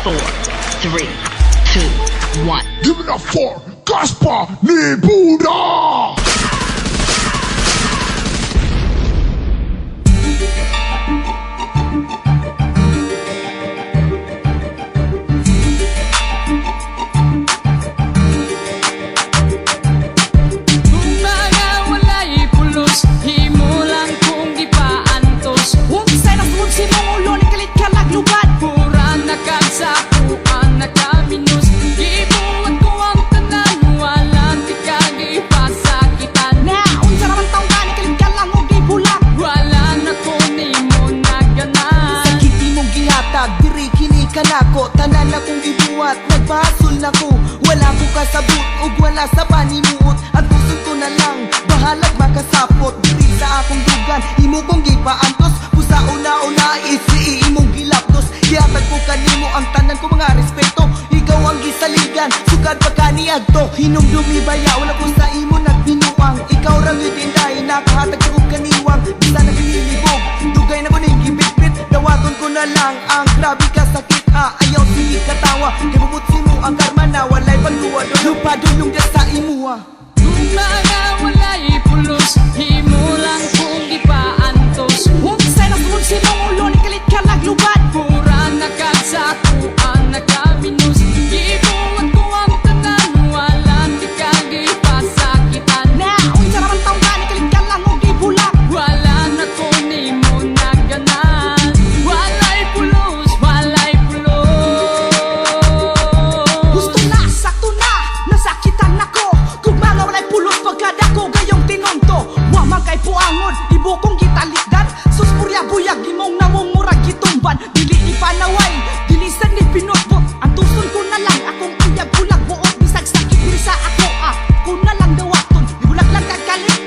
3, 2, 1. Give it up for Gaspar ni Buddha! Kanako, tanan akong gibuhat, nagpasol na ko. Wala ko kasabot, ug wala sa panimuot. Ang pusod ko na lang, bahalag makasapot. Diri sa akong dugan, imo kong gipaantos. Pusa una-una, isi imong gilaptos. Gihatag ko kanimo ang tanan ko mga respeto. Ikaw ang gisaligan, sugad pagkaniagto. Hinumdumi baya, wala ko sa imo nagbinuang. Ikaw rang yutinday, nakahatag ko kaniwang. Bisa nagilibog, dugay na ko ning gibitbit. Dawaton ko na lang ang grabe ka sakit. Ayaw sige katawa, kay bubutsi mo ang karma na walay pagluwa doon. Lupa dulong dyan sa imuha. Mga walay pulos, himo lang kung ipaantos. Huwag sa'y nasunod mong ulo, ni kalit ka laglubad. Pura nagkagsakuan, nagkaminus. Ibuwat ko ang tanan, walang di kagipasakitan. Naon sa naman taong ka, ni kalit ka lang o gibulak. Wala na ko ni mo naganan. Walay pulos, walay pulos. Gusto na, sakto na, nasakitan ako. Kung mga walay pulos pagkada ko, gayong tinonto. Wamang kay puangon, ibo kong gitalikdan. Suspurya buyag, imong namong murag gitumban. Dili ipanaway, dilisan ni pinutbot. Ang tuson ko na lang, akong uyag bulag buot. Bisag sakit diri sa ako, kung na lang dawaton. Ibulag lang kagalit,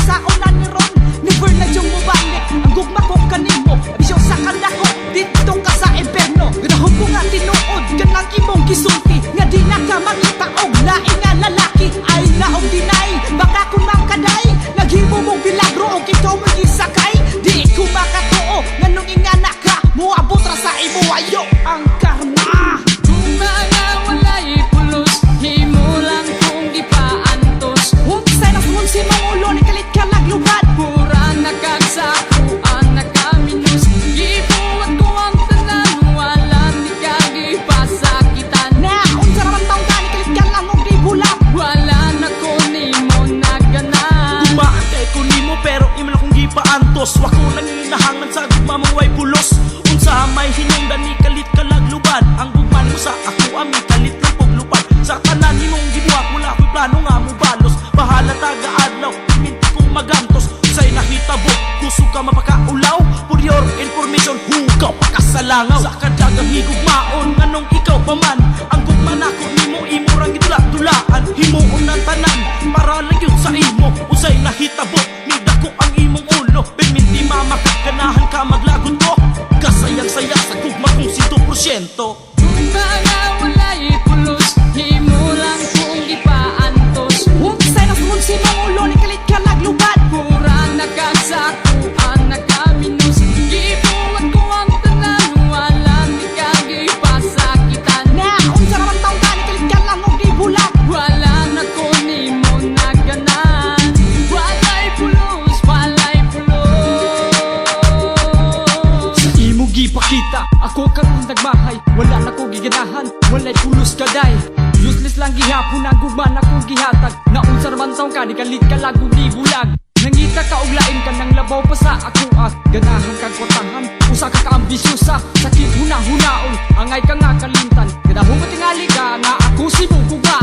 sa una ni Ron. Never na diyong mubalik, ang gugma ko kanimo. Bisyo sa kanda ko, dito ka sa imperno. Ganahon ko nga tinuod, ganang imong gisulti. Nga di na ka mangitaog, laing nga lalaki. Ay naong dinay, baka kung makaday. Naghimo mong bilagro, o ikaw mong isakay. Di ko makatuo, nganong ingana ka. Muabot ra sa imo ayo ang karma. Mga walay pulos, himo lang kung ipaantos. Huwag sa'y nasunod si mong ulo, ni kalit ka laglubad. Pura nagkagsakuan, nagkaminus. Ibuwat ko ang tanan, walang di kagipasakitan. Naon sa naman taong ka, ni kalit ka lang o gibulak. Wala na ko ni mo naganan. Dumaan kay ko nimo pero imo na kong gipaantos. Wako nanginahangan sa gugma mong way pulos. Unsa may hinungdan ni kalit kalagluban. Ang gugman mo sa ako ami kalit lang paglupan. Sa tanan nimong gibuhat wala ko'y plano nga mo balos. Bahala taga-adlaw, minti kong magantos. Sa'y nahitabo, kusog ka mapakaulaw. For your information, hugaw pakasalangaw. Sa kadagang higugmaon, nganong ikaw pa man. Ang gugman ako nimo, imo rang gitula-tulaan. Himuon ng tanan, para lang yun sa imo. Usay nahitabo, nidako ang imong ulo. Perminti mamakaganahan ka maglagot ko. Kasayang-saya sa gugma kong 100%. Mga walay pulos, himo lang kung ipaantos. Huwag sa'y nasunod si mong ulo, ni kalit ka laglubad. Pura nagkagsakuan, nagkaminus. Ibuwat ko ang tanan, walang di kagipasakitan. Naon sa naman taong ka, ni kalit ka lang o gibulak. Wala na ko ni mo naganan. Walay pulos, walay pulos. Sa imo gipakita, ako karon nagmahay. Wala na ko giganahan, walay pulos kaday. Useless lang gihapon ang gugman akong gihatag. Naunsa naman taong ka, di kalit ka lagong di bulag. Nangita ka og lain ka nang labaw pa sa ako ganahan kang kotahan, usa ka kaambisyosa. Sakit huna-hunaon, angay ka nga kalimtan. Kadahong mo tingali ka nga ako si Bukuga.